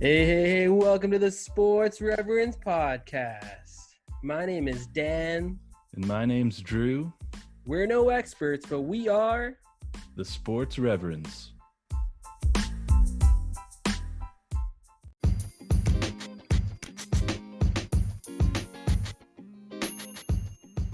Hey, welcome to the Sports Reverends podcast. My name is Dan. And my name's Drew. We're no experts, but we are the Sports Reverends.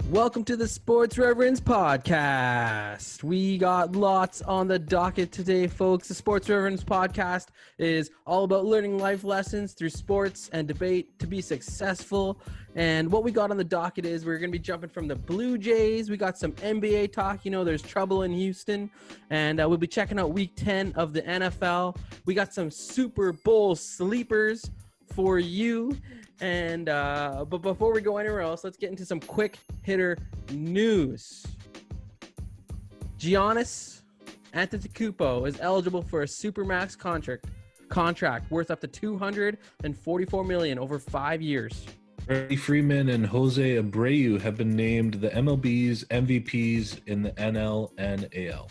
Welcome to the Sports Reverends podcast. We got lots on the docket today, folks. The Sports Reverends podcast is all about learning life lessons through sports and debate to be successful. And what we got on the docket is we're going to be jumping from the Blue Jays. We got some NBA talk. You know, there's trouble in Houston. And we'll be checking out week 10 of the NFL. We got some Super Bowl sleepers for you. And but before we go anywhere else, let's get into some quick hitter news. Giannis Antetokounmpo is eligible for a supermax contract worth up to $244 million over 5 years. Freddie Freeman and Jose Abreu have been named the MLB's MVPs in the NL and AL.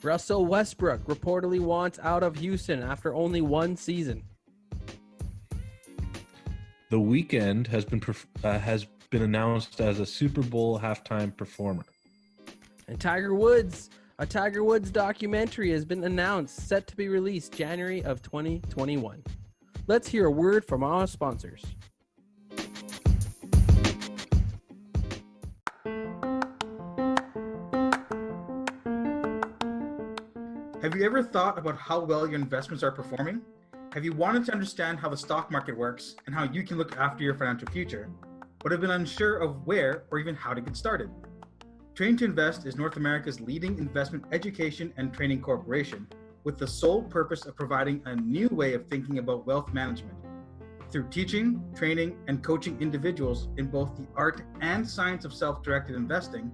Russell Westbrook reportedly wants out of Houston after only one season. The Weeknd has been announced as a Super Bowl halftime performer. And a Tiger Woods documentary has been announced, set to be released January of 2021. Let's hear a word from our sponsors. Have you ever thought about how well your investments are performing? Have you wanted to understand how the stock market works and how you can look after your financial future, but have been unsure of where or even how to get started? Train to Invest is North America's leading investment education and training corporation with the sole purpose of providing a new way of thinking about wealth management. Through teaching, training, and coaching individuals in both the art and science of self-directed investing,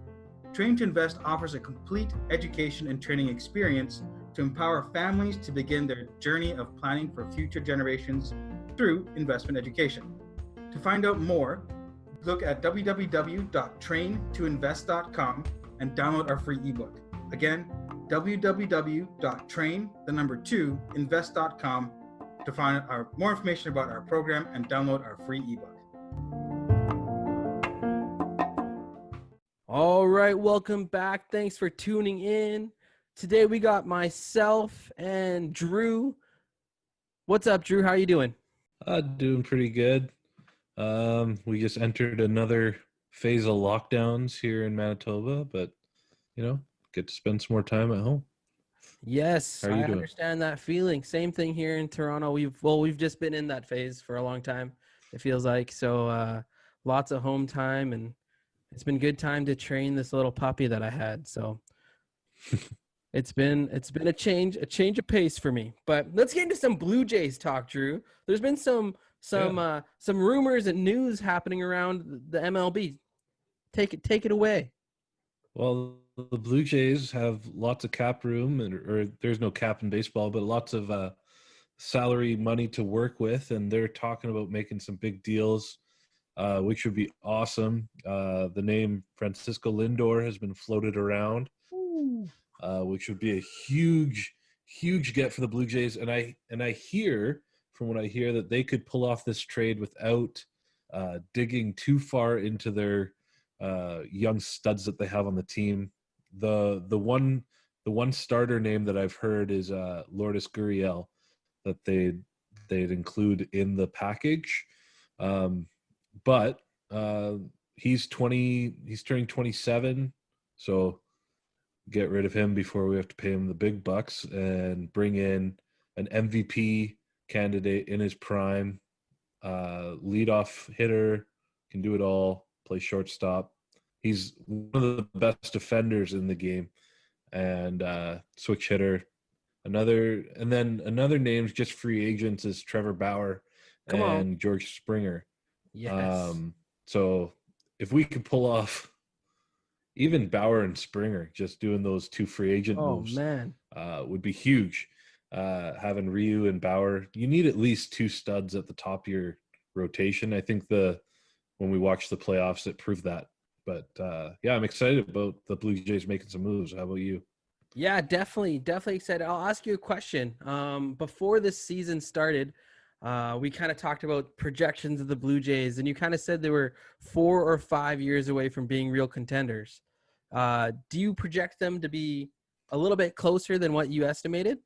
Train to Invest offers a complete education and training experience to empower families to begin their journey of planning for future generations through investment education. To find out more, look at www.traintoinvest.com and download our free ebook. Again, www.train2invest.com to find more information about our program and download our free ebook. All right, welcome back. Thanks for tuning in. Today we got myself and Drew. What's up, Drew? How are you doing? Doing pretty good. We just entered another phase of lockdowns here in Manitoba, but get to spend some more time at home. Yes, I understand that feeling. Same thing here in Toronto. We've just been in that phase for a long time, it feels like. So lots of home time, and it's been good time to train this little puppy that I had. So It's been a change of pace for me. But let's get into some Blue Jays talk, Drew. There's been some rumors and news happening around the MLB. Take it away. Well, the Blue Jays have lots of cap room, or there's no cap in baseball, but lots of salary money to work with, and they're talking about making some big deals, which would be awesome. The name Francisco Lindor has been floated around. Which would be a huge get for the Blue Jays. And I hear, from what I hear, that they could pull off this trade without digging too far into their young studs that they have on the team. The one starter name that I've heard is Lourdes Gurriel, that they'd include in the package. But he's turning 27, so get rid of him before we have to pay him the big bucks and bring in an MVP candidate in his prime, leadoff hitter, can do it all, play shortstop. He's one of the best defenders in the game, and switch hitter. Another name's just free agents is Trevor Bauer and George Springer. Yes. So if we could pull off even Bauer and Springer, just doing those two free agent moves, would be huge. Having Ryu and Bauer, you need at least two studs at the top of your rotation. I think when we watched the playoffs, it proved that. But I'm excited about the Blue Jays making some moves. How about you? Yeah, definitely excited. I'll ask you a question. Before this season started, we kind of talked about projections of the Blue Jays, and you kind of said they were 4 or 5 years away from being real contenders. Do you project them to be a little bit closer than what you estimated?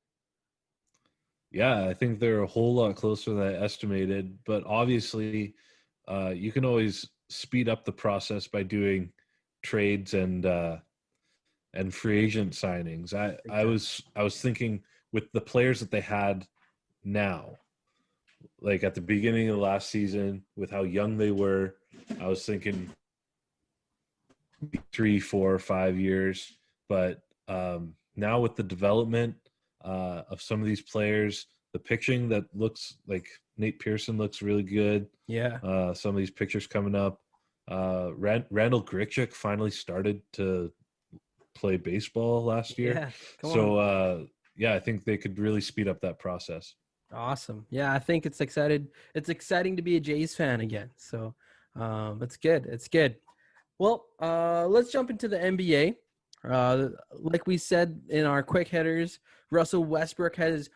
Yeah, I think they're a whole lot closer than I estimated. But obviously, you can always speed up the process by doing trades and free agent signings. I was thinking with the players that they had now, like at the beginning of last season, with how young they were, I was thinking 3, 4, 5 years. But now with the development of some of these players, the pitching that looks like Nate Pearson looks really good. Yeah. Some of these pictures coming up. Randall Grichuk finally started to play baseball last year. Yeah. Come on. So yeah, I think they could really speed up that process. Awesome. Yeah, I think it's excited. It's exciting to be a Jays fan again. So it's good. It's good. Well, let's jump into the NBA. Like we said in our quick hitters, Russell Westbrook has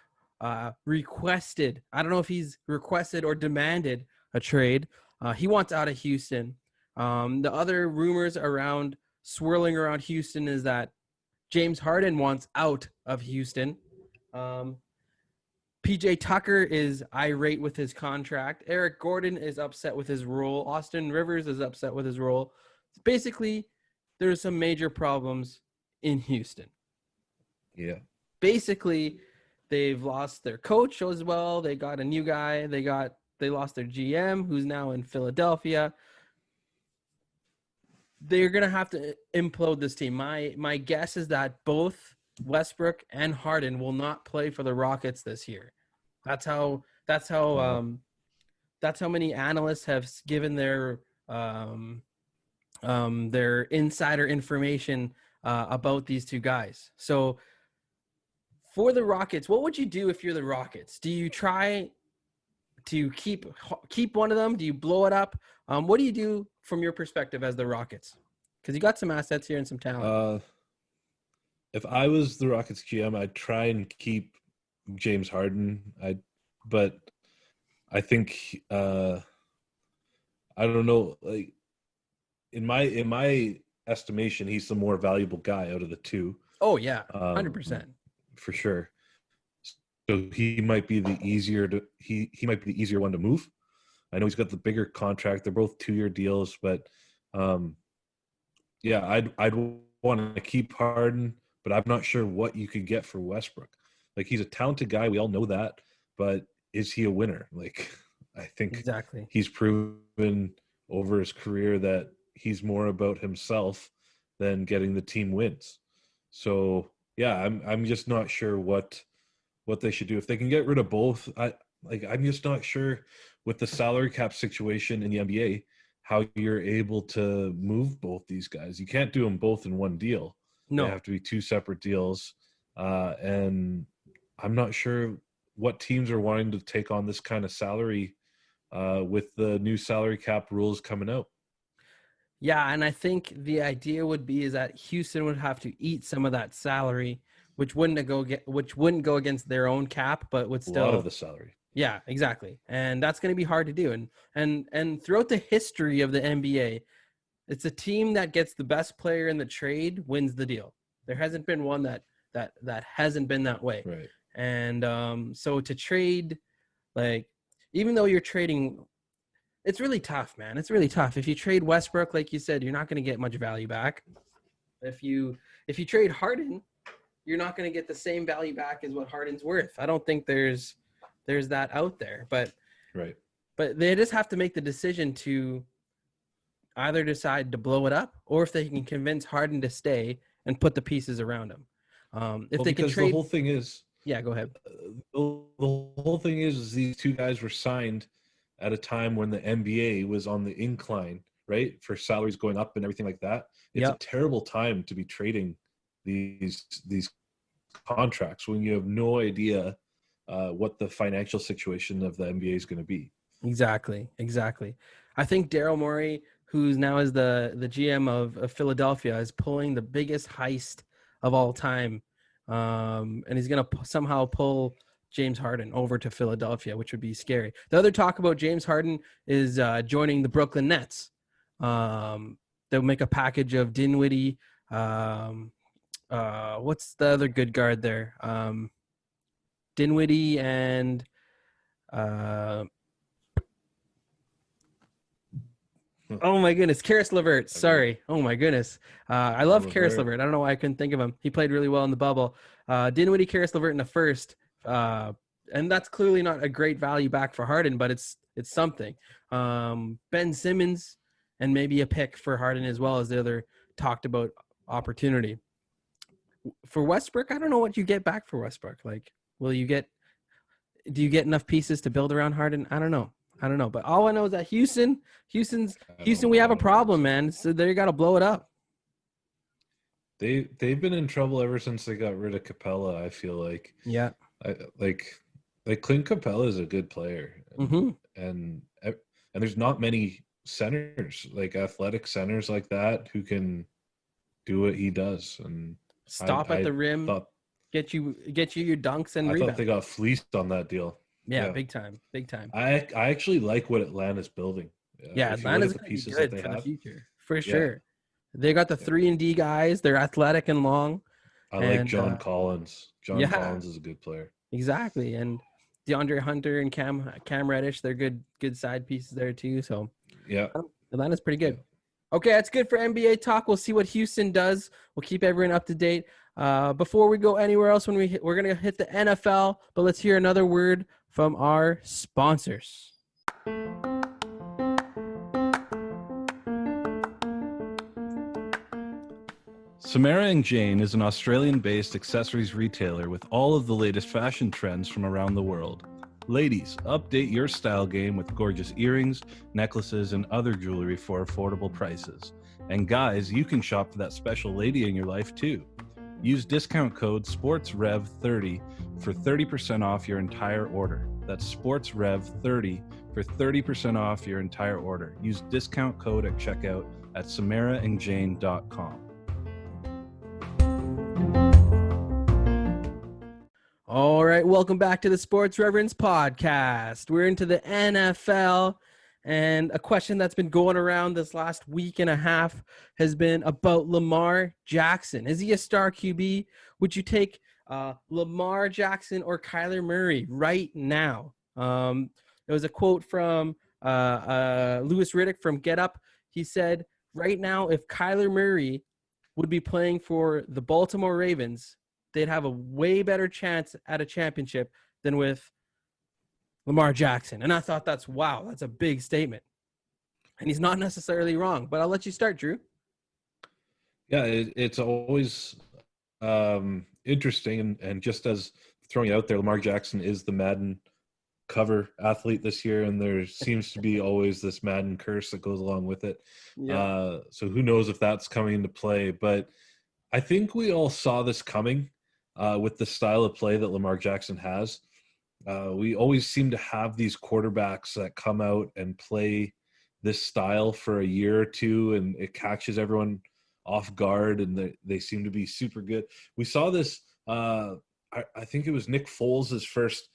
requested, I don't know if he's requested or demanded a trade. He wants out of Houston. The other rumors swirling around Houston is that James Harden wants out of Houston. PJ Tucker is irate with his contract. Eric Gordon is upset with his role. Austin Rivers is upset with his role. Basically, there's some major problems in Houston. Yeah. Basically, they've lost their coach as well. They got a new guy. They lost their GM, who's now in Philadelphia. They're gonna have to implode this team. My guess is that both Westbrook and Harden will not play for the Rockets this year. That's how many analysts have given their insider information about these two guys. So for the Rockets, what would you do if you're the Rockets? Do you try to keep one of them? Do you blow it up? What do you do from your perspective as the Rockets? Because you got some assets here and some talent. If I was the Rockets GM, I'd try and keep James Harden. But I think I don't know. Like in my estimation, he's the more valuable guy out of the two. Oh yeah, 100%. For sure. So he might be the easier one to move. I know he's got the bigger contract. They're both 2-year deals, but yeah, I'd want to keep Harden, but I'm not sure what you could get for Westbrook. Like he's a talented guy, we all know that, but is he a winner? Like I think exactly he's proven over his career that he's more about himself than getting the team wins. So yeah, I'm just not sure what they should do. If they can get rid of both, I'm just not sure with the salary cap situation in the NBA how you're able to move both these guys. You can't do them both in one deal. No. They have to be 2 separate deals. And I'm not sure what teams are wanting to take on this kind of salary with the new salary cap rules coming out. Yeah, and I think the idea would be is that Houston would have to eat some of that salary, which wouldn't go against their own cap, but would still a lot of the salary. Yeah, exactly. And that's going to be hard to do. And throughout the history of the NBA, it's a team that gets the best player in the trade wins the deal. There hasn't been one that hasn't been that way. Right. And so to trade, like, even though you're trading, it's really tough, man. It's really tough. If you trade Westbrook, like you said, you're not going to get much value back. If you trade Harden, you're not going to get the same value back as what Harden's worth. I don't think there's that out there, but right. But they just have to make the decision to either decide to blow it up, or if they can convince Harden to stay and put the pieces around him. If they can trade, the whole thing is, yeah, go ahead. The whole thing is these two guys were signed at a time when the NBA was on the incline, right? For salaries going up and everything like that. It's a terrible time to be trading these contracts when you have no idea what the financial situation of the NBA is going to be. Exactly. I think Daryl Morey, who's now is the GM of Philadelphia, is pulling the biggest heist of all time, and he's going to somehow pull James Harden over to Philadelphia, which would be scary. The other talk about James Harden is joining the Brooklyn Nets. They'll make a package of Dinwiddie. What's the other good guard there? Dinwiddie and oh my goodness, Karis LeVert. Sorry. Oh my goodness. I love Karis LeVert. I don't know why I couldn't think of him. He played really well in the bubble. Dinwiddie, Karis LeVert in the first. And that's clearly not a great value back for Harden, but it's something. Ben Simmons and maybe a pick for Harden as well as the other talked about opportunity. For Westbrook, I don't know what you get back for Westbrook. Like, do you get enough pieces to build around Harden? I don't know. But all I know is that Houston, we have a problem, man. So they got to blow it up. They've been in trouble ever since they got rid of Capella. I feel like. Yeah. Like Clint Capella is a good player, and there's not many centers, like athletic centers like that, who can do what he does and stop at the rim, get you your dunks and rebounds. I thought they got fleeced on that deal. Yeah, big time. I actually like what Atlanta's building. Yeah, Atlanta's the pieces good that they have. The future for sure. They got the 3-and-D guys. They're athletic and long. I like John Collins. Collins is a good player. Exactly, and DeAndre Hunter and Cam Reddish, they're good side pieces there too. So yeah, Atlanta's pretty good. Okay, that's good for NBA talk. We'll see what Houston does. We'll keep everyone up to date. Before we go anywhere else, we're gonna hit the NFL, but let's hear another word from our sponsors. Samara & Jane is an Australian-based accessories retailer with all of the latest fashion trends from around the world. Ladies, update your style game with gorgeous earrings, necklaces, and other jewelry for affordable prices. And guys, you can shop for that special lady in your life too. Use discount code SPORTSREV30 for 30% off your entire order. That's SPORTSREV30 for 30% off your entire order. Use discount code at checkout at samaraandjane.com. All right, welcome back to the Sports Reverends podcast. We're into the NFL, and a question that's been going around this last week and a half has been about Lamar Jackson. Is he a star QB? Would you take Lamar Jackson or Kyler Murray right now? There was a quote from Louis Riddick from Get Up. He said, right now, if Kyler Murray would be playing for the Baltimore Ravens, they'd have a way better chance at a championship than with Lamar Jackson. And I thought that's a big statement. And he's not necessarily wrong, but I'll let you start, Drew. Yeah, it's always interesting. And just as throwing it out there, Lamar Jackson is the Madden cover athlete this year, and there seems to be always this Madden curse that goes along with it. Yeah. So who knows if that's coming into play, but I think we all saw this coming. With the style of play that Lamar Jackson has. We always seem to have these quarterbacks that come out and play this style for a year or two, and it catches everyone off guard, and they seem to be super good. We saw this, I think it was Nick Foles' first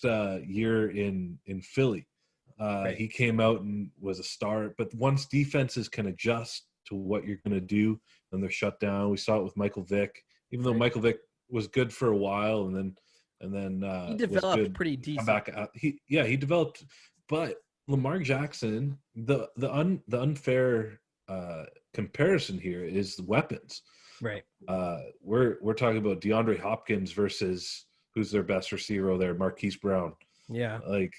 year in Philly. Right. He came out and was a star, but once defenses can adjust to what you're going to do, then they're shut down. We saw it with Michael Vick, even though Michael Vick was good for a while, and then he developed pretty decent. He developed, but Lamar Jackson, the unfair comparison here is the weapons. Right. We're talking about DeAndre Hopkins versus who's their best receiver there, Marquise Brown. Yeah. Like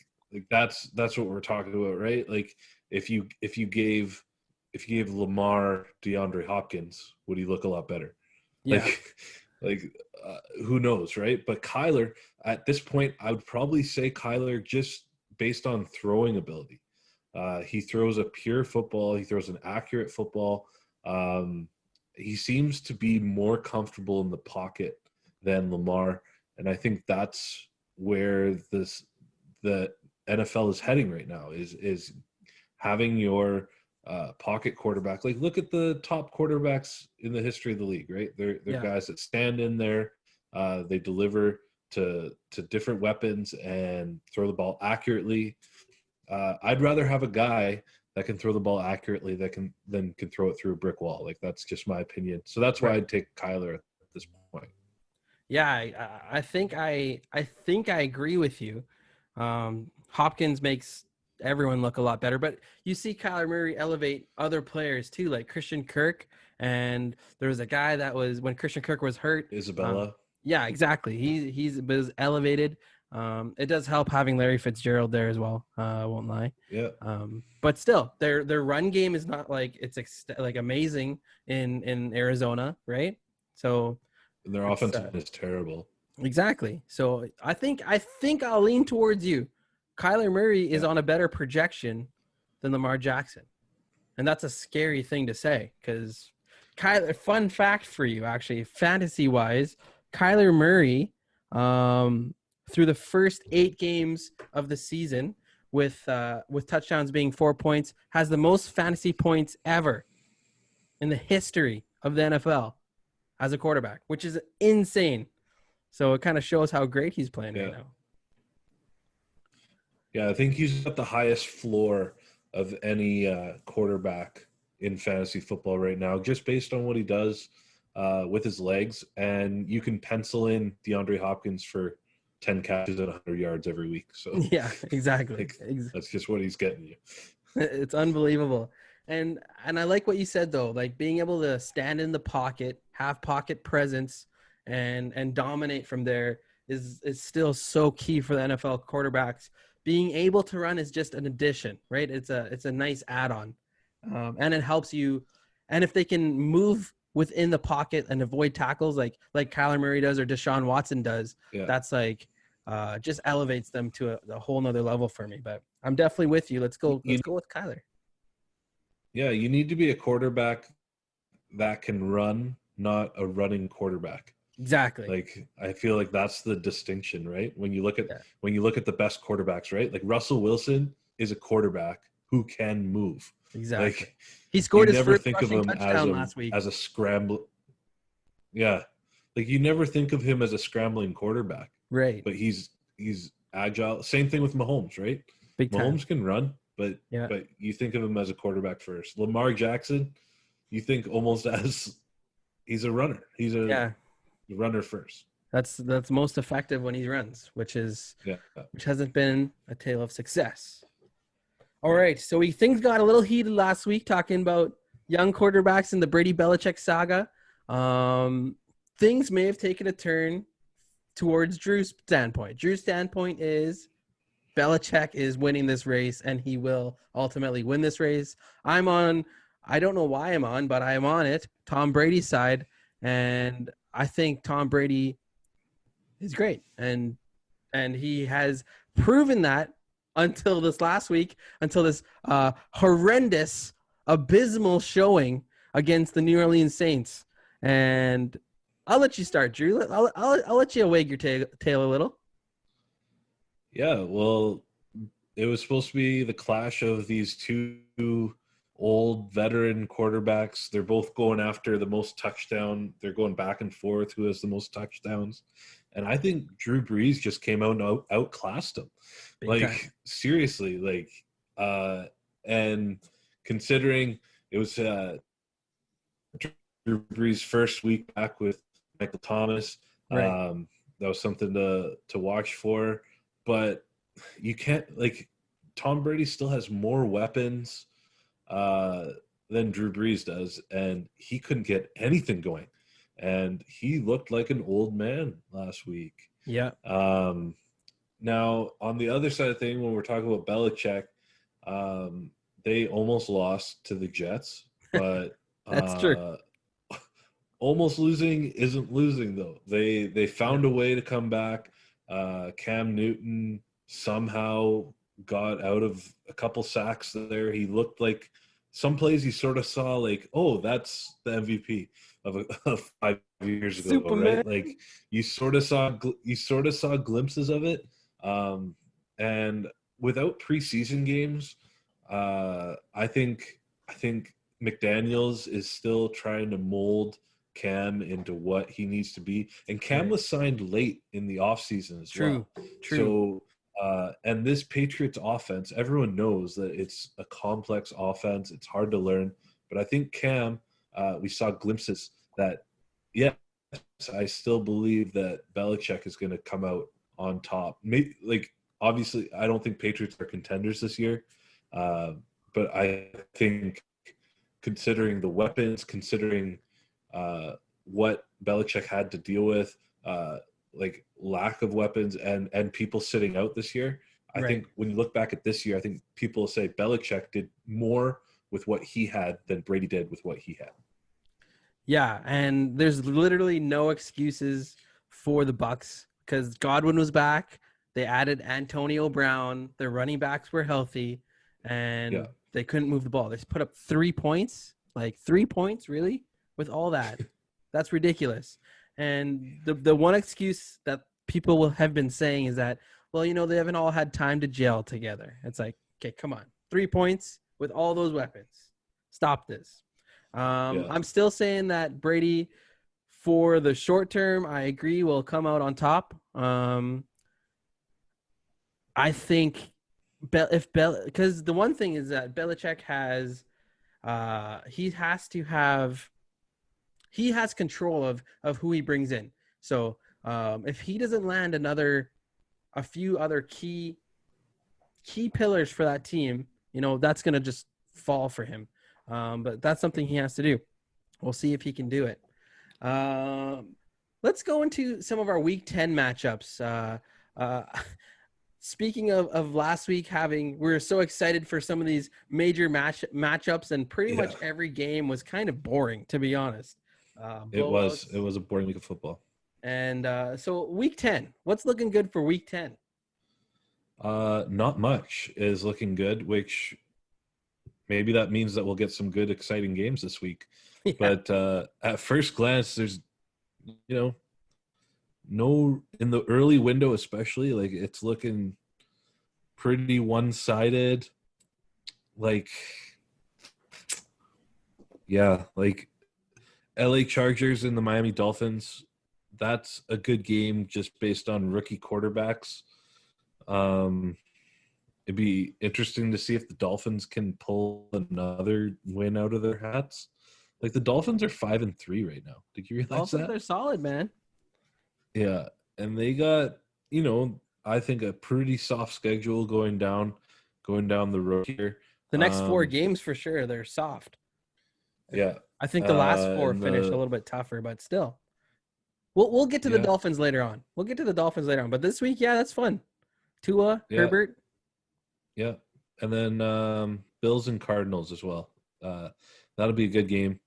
that's what we're talking about, right? Like if you gave Lamar DeAndre Hopkins, would he look a lot better? Yeah. Who knows, right? But Kyler, at this point, I would probably say Kyler just based on throwing ability. He throws a pure football. He throws an accurate football. He seems to be more comfortable in the pocket than Lamar, and I think that's where the NFL is heading right now. Is having your pocket quarterback. Like, look at the top quarterbacks in the history of the league, right? They're guys that stand in there, they deliver to different weapons and throw the ball accurately. I'd rather have a guy that can throw the ball accurately than can throw it through a brick wall. Like, that's just my opinion. So that's why I'd take Kyler at this point. Yeah, I think I agree with you. Hopkins makes everyone look a lot better, but you see Kyler Murray elevate other players too, like Christian Kirk. And there was a guy that was, when Christian Kirk was hurt, Isabella. Yeah, exactly. He was elevated. It does help having Larry Fitzgerald there as well. I won't lie. Yeah. But still, their run game is not like it's like amazing in Arizona, right? So And their offense is terrible. Exactly. So I think I'll lean towards you. Kyler Murray is on a better projection than Lamar Jackson, and that's a scary thing to say because Kyler. Fun fact for you, actually, fantasy wise, Kyler Murray, through the first 8 games of the season, with touchdowns being 4 points, has the most fantasy points ever in the history of the NFL as a quarterback, which is insane. So it kind of shows how great he's playing right now. Yeah, I think he's got the highest floor of any quarterback in fantasy football right now, just based on what he does with his legs. And you can pencil in DeAndre Hopkins for 10 catches and 100 yards every week. So yeah, exactly. Like, that's just what he's getting you. It's unbelievable. And I like what you said, though, like being able to stand in the pocket, have pocket presence, and dominate from there is still so key for the NFL quarterbacks. Being able to run is just an addition, right? It's a nice add-on, and it helps you. And if they can move within the pocket and avoid tackles like Kyler Murray does or Deshaun Watson does, that's like just elevates them to a whole nother level for me. But I'm definitely with you. Let's go with Kyler. Yeah, you need to be a quarterback that can run, not a running quarterback. Exactly. Like, I feel like that's the distinction, right? When you look at the best quarterbacks, right? Like Russell Wilson is a quarterback who can move. Exactly. Like, he scored his never first think of him touchdown last week as a scramble. Yeah, like you never think of him as a scrambling quarterback, right? But he's agile. Same thing with Mahomes, right? Big time. Mahomes can run, but you think of him as a quarterback first. Lamar Jackson, you think almost as he's a runner. He's a runner first. That's most effective when he runs, which hasn't been a tale of success. All right, so things got a little heated last week talking about young quarterbacks in the Brady Belichick saga. Things may have taken a turn towards Drew's standpoint. Drew's standpoint is Belichick is winning this race, and he will ultimately win this race. I don't know why I'm on, but I am on it, Tom Brady's side, and I think Tom Brady is great, and he has proven that until this last week, until this horrendous, abysmal showing against the New Orleans Saints. And I'll let you start, Drew. I'll let you wag your tail a little. Yeah, well, it was supposed to be the clash of these two old veteran quarterbacks. They're both going after the most touchdown. They're going back and forth who has the most touchdowns. And I think Drew Brees just came out and outclassed him. Big time. Seriously, and considering it was Drew Brees' first week back with Michael Thomas, right. That was something to watch for. But you can't, Tom Brady still has more weapons than Drew Brees does, and he couldn't get anything going. And he looked like an old man last week. Yeah. Now, on the other side of things, when we're talking about Belichick, they almost lost to the Jets, but that's true. Almost losing isn't losing, though. They found a way to come back. Cam Newton somehow got out of a couple sacks there. He looked like some plays you sort of saw that's the MVP of 5 years ago, Superman. right? Like you sort of saw glimpses of it. And without preseason games, I think McDaniels is still trying to mold Cam into what he needs to be. And Cam was signed late in the offseason as well. True. So, and this Patriots offense, everyone knows that it's a complex offense. It's hard to learn. But I think Cam, we saw glimpses that, yes, I still believe that Belichick is going to come out on top. Like, obviously, I don't think Patriots are contenders this year. But I think considering the weapons, considering what Belichick had to deal with, like lack of weapons and people sitting out this year, I think when you look back at this year, I think people will say Belichick did more with what he had than Brady did with what he had. Yeah, and there's literally no excuses for the Bucs because Godwin was back. They added Antonio Brown. Their running backs were healthy, and they couldn't move the ball. They put up 3 points, like 3 points, really, with all that. That's ridiculous. And the one excuse that people will have been saying is that, well, you know, they haven't all had time to gel together. It's like, okay, come on. 3 points with all those weapons. Stop this. I'm still saying that Brady, for the short term, I agree, will come out on top. I think because the one thing is that Belichick has, he has control of who he brings in. So if he doesn't land a few other key pillars for that team, you know, that's going to just fall for him. But that's something he has to do. We'll see if he can do it. Let's go into some of our Week 10 matchups. Speaking of last week, we were so excited for some of these major matchups, and pretty much every game was kind of boring, to be honest. It was a boring week of football. And so Week 10, what's looking good for Week 10? Not much is looking good, which maybe that means that we'll get some good, exciting games this week. Yeah. But at first glance, there's, no, in the early window especially, like it's looking pretty one-sided. Like, like LA Chargers and the Miami Dolphins, that's a good game just based on rookie quarterbacks. It'd be interesting to see if the Dolphins can pull another win out of their hats. Like the Dolphins are 5-3 right now. Did you realize that? They're solid, man. Yeah, and they got, I think a pretty soft schedule going down the road here. The next 4 games for sure, they're soft. Yeah. I think the last 4 finish a little bit tougher, but still. We'll get to the Dolphins later on. But this week, that's fun. Tua, Herbert. Yeah. And then Bills and Cardinals as well. That'll be a good game.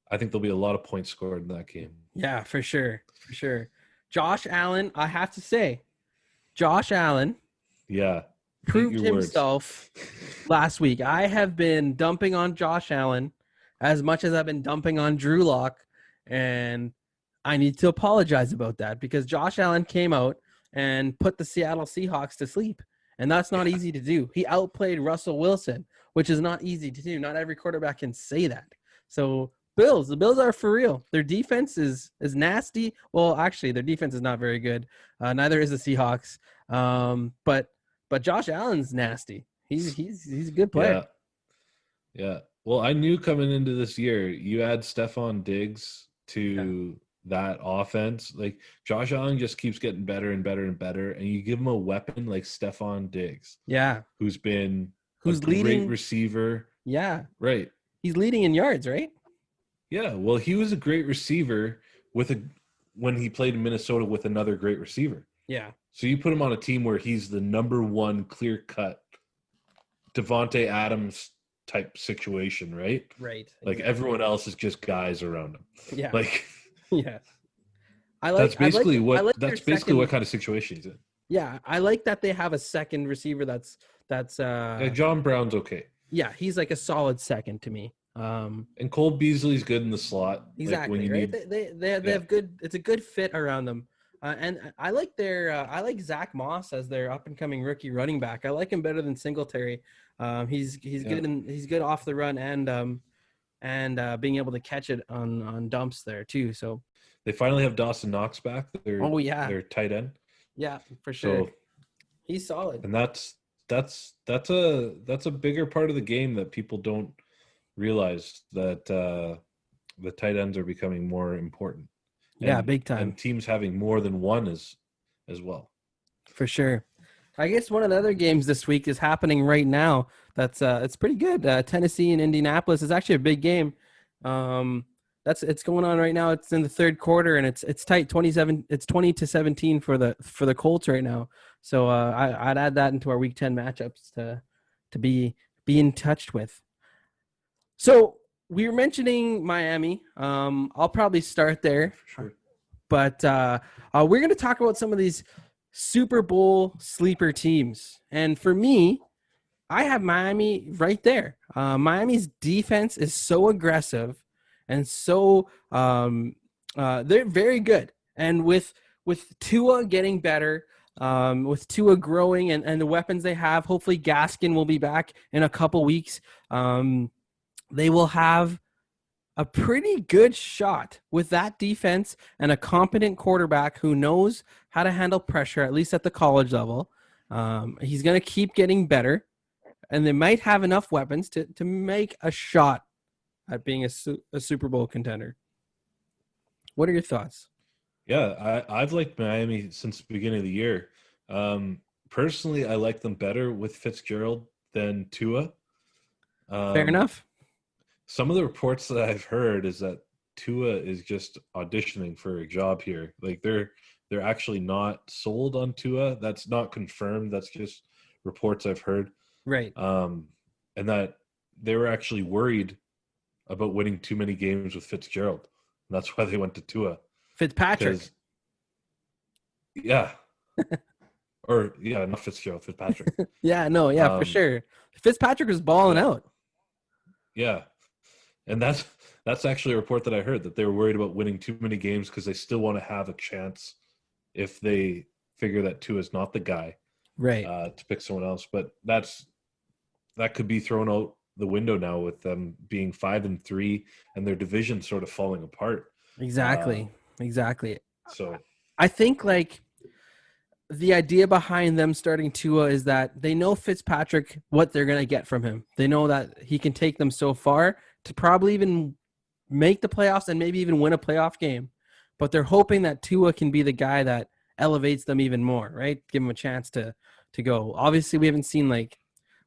I think there'll be a lot of points scored in that game. Yeah, for sure. Josh Allen, I have to say, proved himself last week. I have been dumping on Josh Allen as much as I've been dumping on Drew Lock, and I need to apologize about that because Josh Allen came out and put the Seattle Seahawks to sleep, and that's not easy to do. He outplayed Russell Wilson, which is not easy to do. Not every quarterback can say that. So the Bills are for real. Their defense is nasty. Well, actually, their defense is not very good. Neither is the Seahawks. But Josh Allen's nasty. He's a good player. Yeah. Well, I knew coming into this year, you add Stephon Diggs to that offense. Like Josh Allen just keeps getting better and better and better, and you give him a weapon like Stephon Diggs. Yeah. Who's leading, great receiver. Yeah. Right. He's leading in yards, right? Yeah, well, he was a great receiver when he played in Minnesota with another great receiver. Yeah. So you put him on a team where he's the number one clear-cut Devontae Adams type situation, right? Right. Like everyone else is just guys around him. Yeah. Like yeah. That's basically what kind of situation he's in. Yeah, I like that they have a second receiver that's John Brown's okay. Yeah, he's like a solid second to me. And Cole Beasley's good in the slot. Exactly, right? They have good. It's a good fit around them, and I like I like Zach Moss as their up and coming rookie running back. I like him better than Singletary. He's good he's good off the run, and and being able to catch it on dumps there too. So They finally have Dawson Knox back. Their tight end. Yeah, for sure. So He's solid. and that's a bigger part of the game that people don't realize, that the tight ends are becoming more important. Yeah, And, big time. And teams having more than one as well. For sure. I guess one of the other games this week is happening right now. That's it's pretty good. Tennessee and Indianapolis is actually a big game. It's going on right now. It's in the third quarter and it's tight. 20-17 for the Colts right now. So I'd add that into our Week 10 matchups to be in touch with. So we were mentioning Miami. I'll probably start there. For sure. But we're going to talk about some of these Super Bowl sleeper teams. And for me, I have Miami right there. Miami's defense is so aggressive and so they're very good. And with Tua getting better, with Tua growing and the weapons they have, hopefully Gaskin will be back in a couple weeks. They will have a pretty good shot with that defense and a competent quarterback who knows how to handle pressure, at least at the college level. He's going to keep getting better, and they might have enough weapons to make a shot at being a Super Bowl contender. What are your thoughts? Yeah, I've liked Miami since the beginning of the year. Personally, I like them better with Fitzgerald than Tua. Fair enough. Some of the reports that I've heard is that Tua is just auditioning for a job here. Like they're actually not sold on Tua. That's not confirmed. That's just reports I've heard. Right. And that they were actually worried about winning too many games with Fitzgerald. And that's why they went to Tua. Fitzpatrick. Yeah. Or yeah, not Fitzgerald, Fitzpatrick. For sure. Fitzpatrick was balling out. Yeah. And that's actually a report that I heard, that they were worried about winning too many games because they still want to have a chance if they figure that Tua is not the guy, right? To pick someone else. But that could be thrown out the window now with them being 5-3 and their division sort of falling apart. Exactly. So I think like the idea behind them starting Tua is that they know Fitzpatrick, what they're going to get from him. They know that he can take them so far to probably even make the playoffs and maybe even win a playoff game. But they're hoping that Tua can be the guy that elevates them even more, right? Give him a chance to go. Obviously, we haven't seen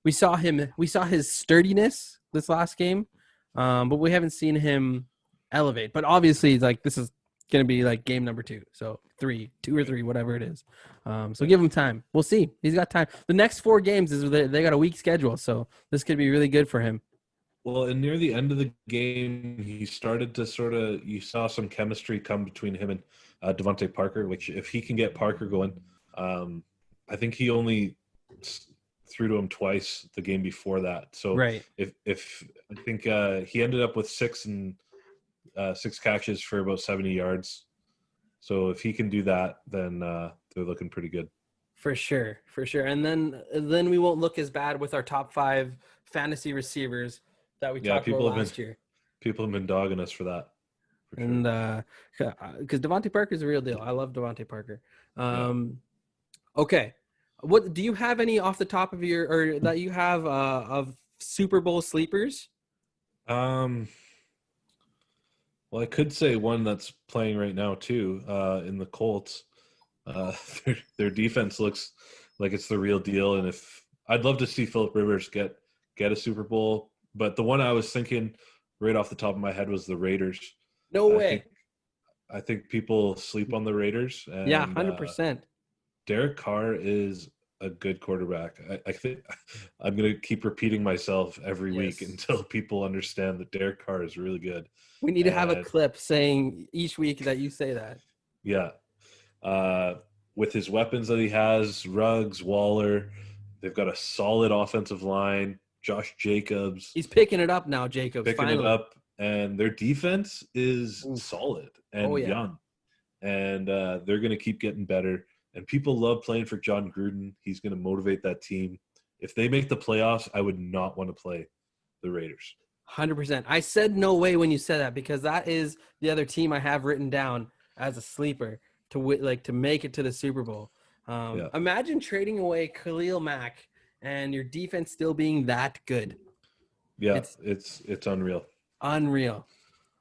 we saw his sturdiness this last game, but we haven't seen him elevate. But obviously, this is going to be game number 2. So 2 or 3, whatever it is. So give him time. We'll see. He's got time. The next 4 games they got a weak schedule, so this could be really good for him. Well, and near the end of the game, he started to you saw some chemistry come between him and Devontae Parker, which if he can get Parker going, I think he only threw to him twice the game before that. So right. If I think he ended up with 6 catches for about 70 yards. So if he can do that, then they're looking pretty good. For sure. And then we won't look as bad with our top 5 fantasy receivers that we talked about last year. People have been dogging us for that. For and because Devontae Parker is a real deal. I love Devontae Parker. Okay. What do you have any off the top of or that you have of Super Bowl sleepers? Well, I could say one that's playing right now too, in the Colts. Their defense looks like it's the real deal, and if I'd love to see Phillip Rivers get a Super Bowl, but the one I was thinking right off the top of my head was the Raiders. No way. I think people sleep on the Raiders. And, 100%. Derek Carr is a good quarterback. I think I'm going to keep repeating myself every week until people understand that Derek Carr is really good. We need to have a clip saying each week that you say that. Yeah. With his weapons that he has, Ruggs, Waller, they've got a solid offensive line. Josh Jacobs. He's picking it up now, Jacobs. Finally. And their defense is solid and young. And they're going to keep getting better. And people love playing for John Gruden. He's going to motivate that team. If they make the playoffs, I would not want to play the Raiders. 100%. I said no way when you said that because that is the other team I have written down as a sleeper to make it to the Super Bowl. Imagine trading away Khalil Mack and your defense still being that good. Yeah, it's unreal. Unreal.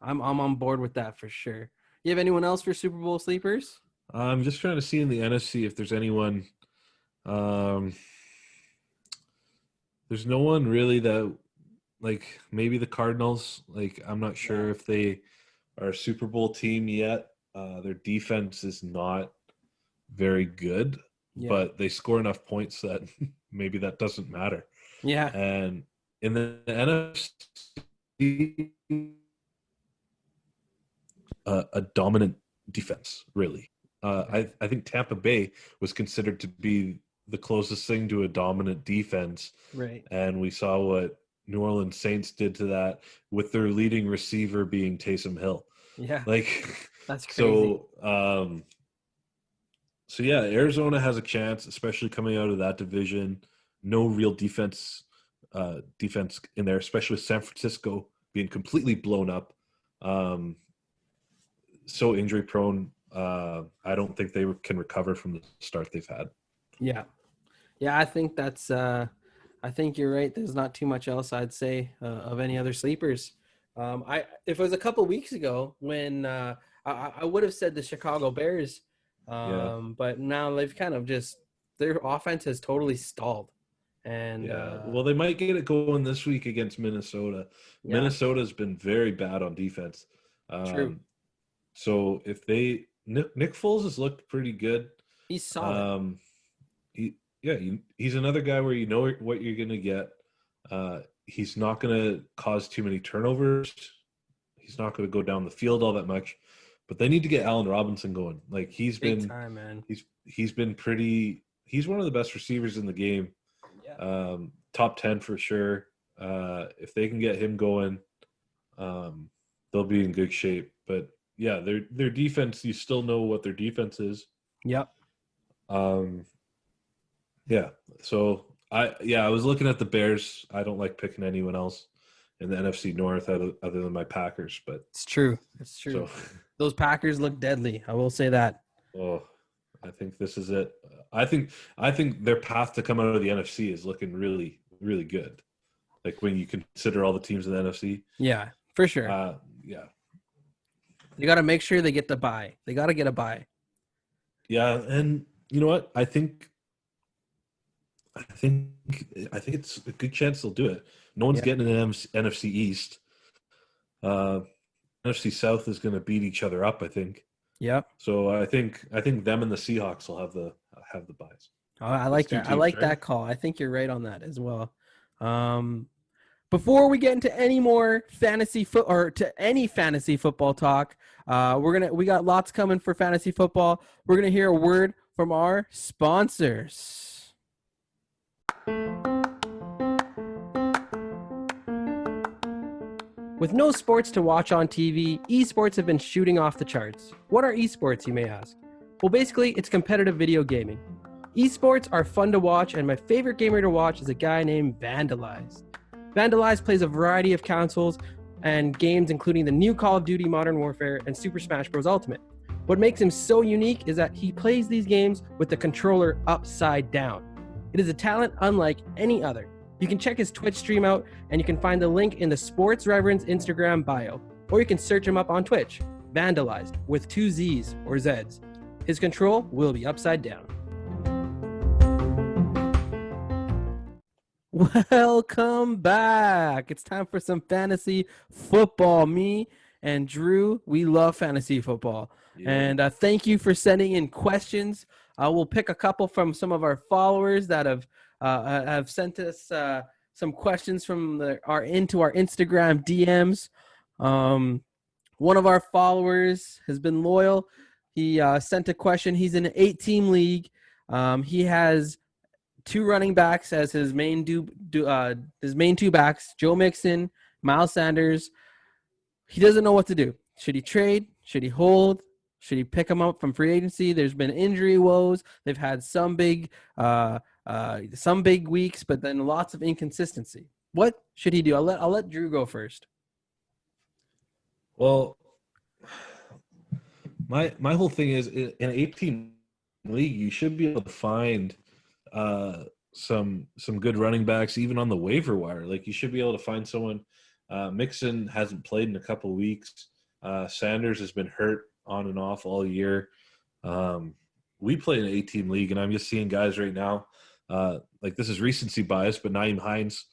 I'm on board with that for sure. You have anyone else for Super Bowl sleepers? I'm just trying to see in the NFC if there's anyone. There's no one really that, like, maybe the Cardinals. Like, I'm not sure if they are a Super Bowl team yet. Their defense is not very good, but they score enough points that maybe that doesn't matter. Yeah. And in the NFC, a dominant defense, really. I think Tampa Bay was considered to be the closest thing to a dominant defense. Right. And we saw what New Orleans Saints did to that with their leading receiver being Taysom Hill. Yeah. Like, that's crazy. So yeah, Arizona has a chance, especially coming out of that division. No real defense in there, especially with San Francisco being completely blown up. So injury prone. I don't think they can recover from the start they've had. Yeah. I think that's. I think you're right. There's not too much else I'd say of any other sleepers. If it was a couple weeks ago when I would have said the Chicago Bears, but now they've kind of their offense has totally stalled. And well, they might get it going this week against Minnesota. Yeah. Minnesota's been very bad on defense. True. So if Nick Foles has looked pretty good. He's solid. He's another guy where you know what you're going to get. He's not going to cause too many turnovers. He's not going to go down the field all that much. But they need to get Allen Robinson going. Like he's Big been time, man. He's been pretty. He's one of the best receivers in the game. Yeah. Top 10 for sure. If they can get him going, they'll be in good shape. But yeah, their defense. You still know what their defense is. Yep. Yeah. So I was looking at the Bears. I don't like picking anyone else in the NFC North other than my Packers, but it's true. It's true. So, those Packers look deadly. I will say that. Oh, I think this is it. I think their path to come out of the NFC is looking really, really good. Like when you consider all the teams in the NFC. Yeah, for sure. Yeah. You got to make sure they get the bye. They got to get a bye. Yeah, and you know what? I think it's a good chance they'll do it. No one's getting an NFC East. NFC South is going to beat each other up, I think. Yeah. So I think them and the Seahawks will have the buys. Oh, I like that. I like that call. I think you're right on that as well. Before we get into any more fantasy football talk, we got lots coming for fantasy football. We're gonna hear a word from our sponsors. With no sports to watch on TV, esports have been shooting off the charts. What are esports, you may ask? Well, basically, it's competitive video gaming. Esports are fun to watch, and my favorite gamer to watch is a guy named Vandalize. Vandalize plays a variety of consoles and games, including the new Call of Duty Modern Warfare and Super Smash Bros. Ultimate. What makes him so unique is that he plays these games with the controller upside down. It is a talent unlike any other. You can check his Twitch stream out, and you can find the link in the Sports Reverends Instagram bio, or you can search him up on Twitch, Vandalized, with 2 Z's or Z's. His control will be upside down. Welcome back. It's time for some fantasy football. Me and Drew, we love fantasy football. Yeah. And thank you for sending in questions. We'll pick a couple from some of our followers that have sent us some questions from our Instagram DMs. One of our followers has been loyal. He sent a question. He's in an 8-team league. He has 2 running backs as his main 2 backs, Joe Mixon, Miles Sanders. He doesn't know what to do. Should he trade? Should he hold? Should he pick him up from free agency? There's been injury woes. They've had some big weeks, but then lots of inconsistency. What should he do? I'll let Drew go first. Well, my whole thing is in an 18 league, you should be able to find some good running backs even on the waiver wire. Like you should be able to find someone. Mixon hasn't played in a couple of weeks. Sanders has been hurt on and off all year. We play in an 18 league, and I'm just seeing guys right now. Like this is recency bias, but Naeem Hines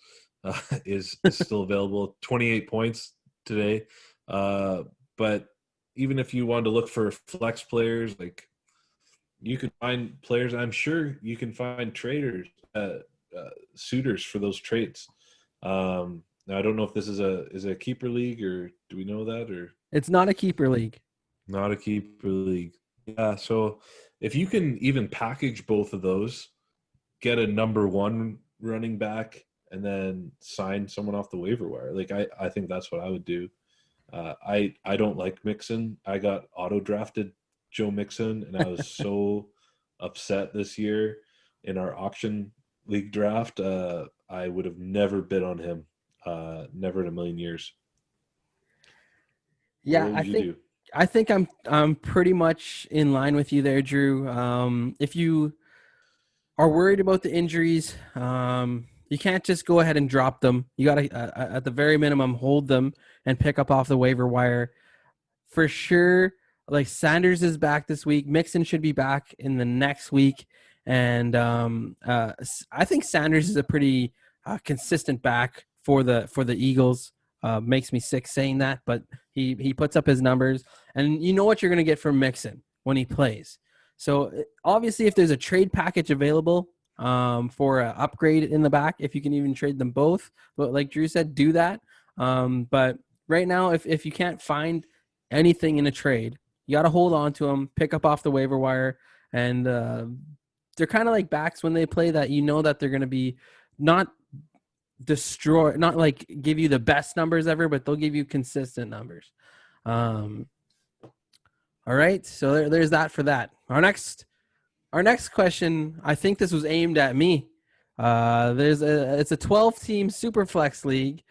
is still available. 28 points today. But even if you wanted to look for flex players, like you can find players. I'm sure you can find traders, suitors for those trades. Now I don't know if this is a keeper league, or do we know that, or It's not a keeper league. not a keeper league? Yeah. So if you can even package both of those, get a number one running back, and then sign someone off the waiver wire, like I think that's what I would do. I don't like Mixon. I got auto drafted Joe Mixon, and I was so upset this year in our auction league draft. I would have never bid on him, never in a million years. Yeah, What would you do? I think I'm pretty much in line with you there, Drew. If you are worried about the injuries, you can't just go ahead and drop them. You got to, at the very minimum, hold them and pick up off the waiver wire. For sure, like Sanders is back this week. Mixon should be back in the next week. And I think Sanders is a pretty consistent back for the Eagles. Makes me sick saying that, but he puts up his numbers. And you know what you're going to get from Mixon when he plays. So obviously, if there's a trade package available for an upgrade in the back, if you can even trade them both, but like Drew said, do that. But right now, if you can't find anything in a trade, you got to hold on to them, pick up off the waiver wire, and they're kind of like backs when they play that you know that they're going to be not not like give you the best numbers ever, but they'll give you consistent numbers. All right, so there's that for that. Our next question, I think this was aimed at me. It's a 12-team Superflex league.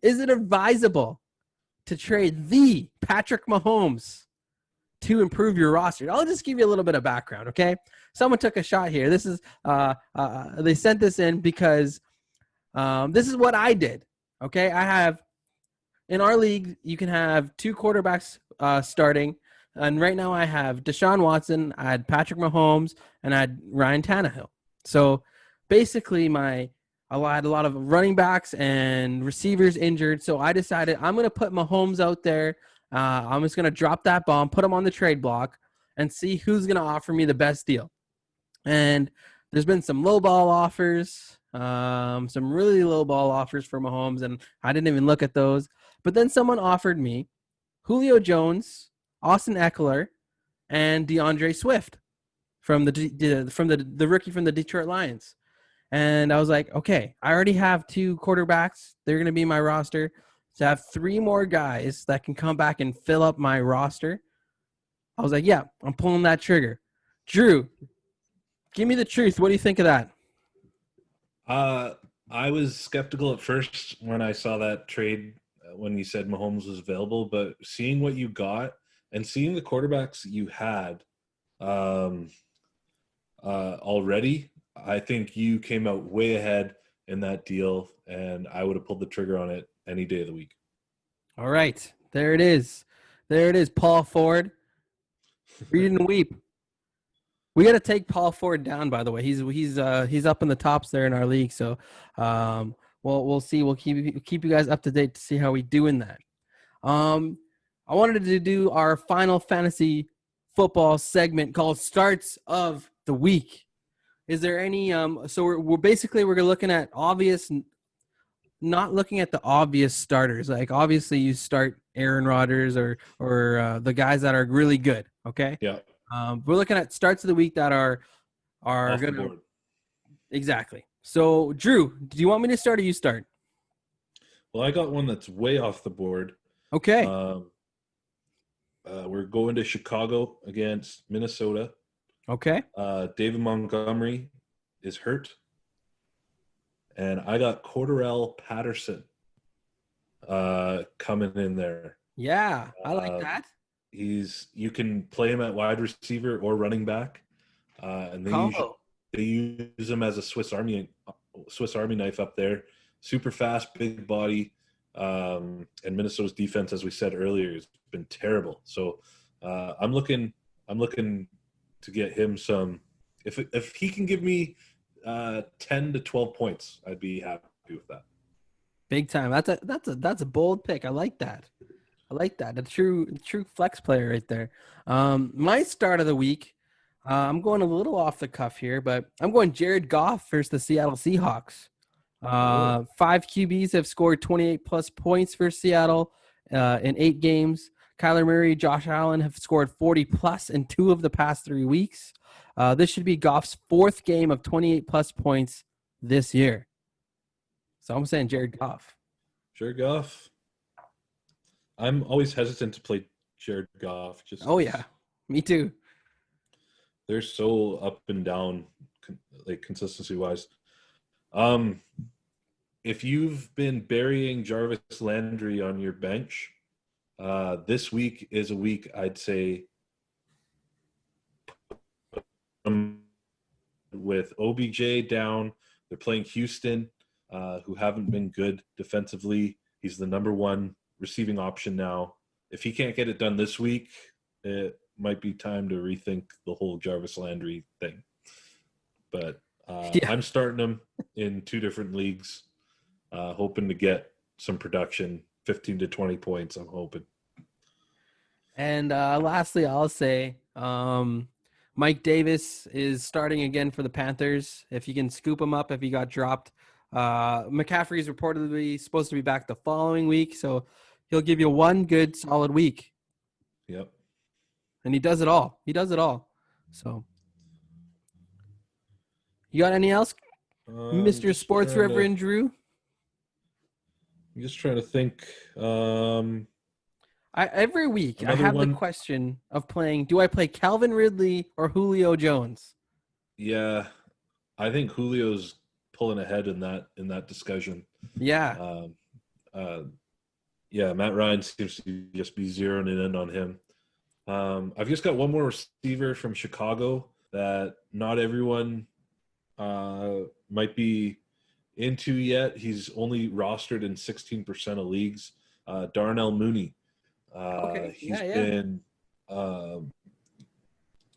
Is it advisable to trade the Patrick Mahomes to improve your roster? I'll just give you a little bit of background, okay? Someone took a shot here. This is they sent this in because this is what I did. Okay, I have in our league you can have two quarterbacks starting, and right now I have Deshaun Watson, I had Patrick Mahomes, and I had Ryan Tannehill. So basically, I had a lot of running backs and receivers injured. So I decided I'm going to put Mahomes out there. I'm just going to drop that bomb, put him on the trade block, and see who's going to offer me the best deal. And there's been some low ball offers, some really low ball offers for Mahomes, and I didn't even look at those. But then someone offered me Julio Jones, Austin Eckler, and DeAndre Swift from the rookie from the Detroit Lions. And I was like, okay, I already have two quarterbacks. They're going to be my roster. To have three more guys that can come back and fill up my roster, I was like, yeah, I'm pulling that trigger. Drew, give me the truth. What do you think of that? I was skeptical at first when I saw that trade when you said Mahomes was available, but seeing what you got and seeing the quarterbacks you had already, I think you came out way ahead in that deal, and I would have pulled the trigger on it any day of the week. All right. There it is. There it is, Paul Ford. Read and weep. We got to take Paul Ford down, by the way. He's up in the tops there in our league. So we'll see. We'll keep you guys up to date to see how we do in that. I wanted to do our final fantasy football segment called Starts of the Week. Is there any so we're looking at obvious, not looking at the obvious starters. Like obviously you start Aaron Rodgers or the guys that are really good, okay? Yeah. We're looking at starts of the week that are Off going the to board. Exactly. So, Drew, do you want me to start or you start? Well, I got one that's way off the board. Okay. We're going to Chicago against Minnesota. Okay. David Montgomery is hurt. and I got Cordarrelle Patterson coming in there. Yeah, I like that. You can play him at wide receiver or running back, and Combo. they use him as a Swiss Army knife up there. Super fast, big body, and Minnesota's defense, as we said earlier, has been terrible. So I'm looking to get him some. If he can give me 10 to 12 points, I'd be happy with that. Big time. That's a bold pick. I like that. A true flex player right there. My start of the week, I'm going a little off the cuff here, but I'm going Jared Goff versus the Seattle Seahawks. 5 QBs have scored 28 plus points for Seattle in 8 games. Kyler Murray, Josh Allen have scored 40 plus in 2 of the past 3 weeks. This should be Goff's 4th game of 28 plus points this year. So I'm saying Jared Goff. Jared Goff. I'm always hesitant to play Jared Goff. Oh yeah, me too. They're so up and down, like consistency wise. If you've been burying Jarvis Landry on your bench, this week is a week I'd say with OBJ down. They're playing Houston, who haven't been good defensively. He's the number 1 receiving option now. If he can't get it done this week, it might be time to rethink the whole Jarvis Landry thing. But I'm starting him in 2 different leagues, hoping to get some production, 15 to 20 points, I'm hoping. And lastly, I'll say Mike Davis is starting again for the Panthers. If you can scoop him up if he got dropped. McCaffrey is reportedly supposed to be back the following week, so he'll give you 1 good solid week. Yep. And he does it all. So you got any else, Mr. Sports Reverend Drew? I'm just trying to think. Every week I have the question of do I play Calvin Ridley or Julio Jones? Yeah, I think Julio's pulling ahead in that discussion. Yeah. Matt Ryan seems to just be zeroing in on him. I've just got one more receiver from Chicago that not everyone might be into yet. He's only rostered in 16% of leagues. Darnell Mooney. He's been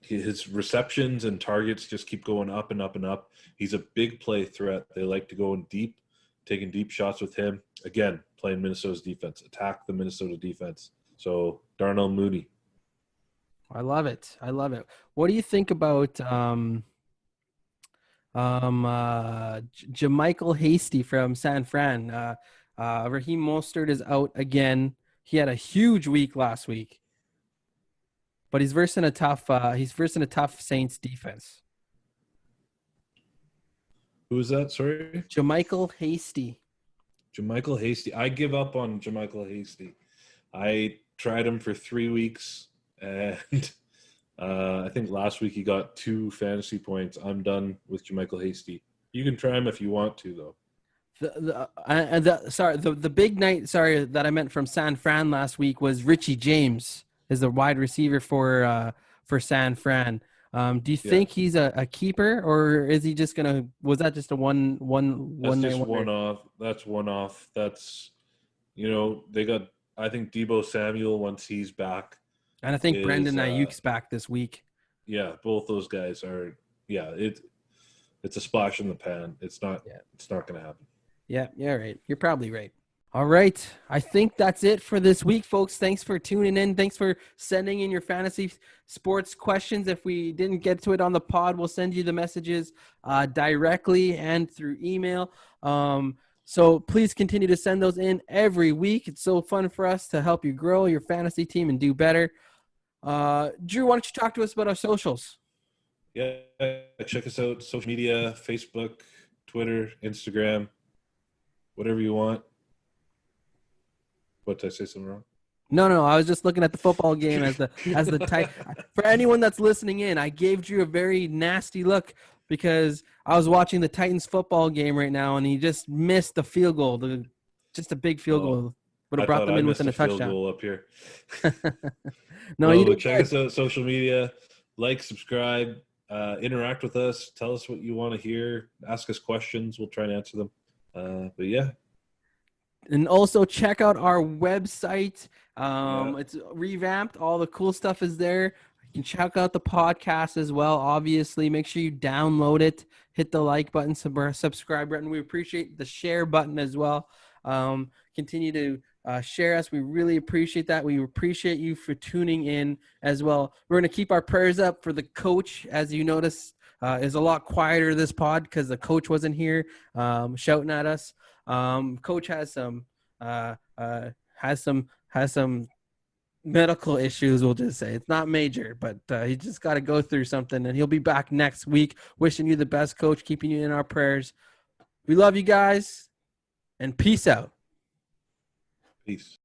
his receptions and targets just keep going up and up and up. He's a big play threat. They like to go in deep, taking deep shots with him. Again, playing Minnesota's defense. Attack the Minnesota defense. So Darnell Mooney. I love it. What do you think about JaMychal Hasty from San Fran? Raheem Mostert is out again. He had a huge week last week, but he's versing a tough Saints defense. Who is that? Sorry, JaMychal Hasty. JaMychal Hasty. I give up on JaMychal Hasty. I tried him for 3 weeks, and I think last week he got 2 fantasy points. I'm done with JaMychal Hasty. You can try him if you want to, though. The big night. Sorry, that I meant from San Fran last week was Richie James is the wide receiver for San Fran. Do you think he's a keeper, or is he just gonna? Was that just a one That's just one off. That's one off. That's they got. I think Deebo Samuel once he's back, and I think Brandon Ayuk's back this week. Yeah, both those guys are. Yeah, it's a splash in the pan. It's not. Yeah. It's not going to happen. Yeah, right. You're probably right. All right. I think that's it for this week, folks. Thanks for tuning in. Thanks for sending in your fantasy sports questions. If we didn't get to it on the pod, we'll send you the messages directly and through email. So please continue to send those in every week. It's so fun for us to help you grow your fantasy team and do better. Drew, why don't you talk to us about our socials? Yeah, check us out. Social media, Facebook, Twitter, Instagram, whatever you want. What, did I say something wrong? No. I was just looking at the football game as the type. For anyone that's listening in, I gave Drew a very nasty look because I was watching the Titans football game right now, and he just missed the field goal. Just a big field goal would have I brought thought them I in missed within a a field touchdown. goal up here. No, well, you but did check good. us out on social media. Like, subscribe, interact with us. Tell us what you want to hear. Ask us questions. We'll try and answer them. But yeah. And also check out our website. Yeah. It's revamped. All the cool stuff is there. You can check out the podcast as well. Obviously, make sure you download it. Hit the like button, subscribe button. We appreciate the share button as well. Continue to share us. We really appreciate that. We appreciate you for tuning in as well. We're going to keep our prayers up for the coach. As you notice, is a lot quieter this pod because the coach wasn't here shouting at us. Coach has some medical issues. We'll just say it's not major, but he just got to go through something, and he'll be back next week. Wishing you the best, Coach. Keeping you in our prayers. We love you guys, and peace out. Peace.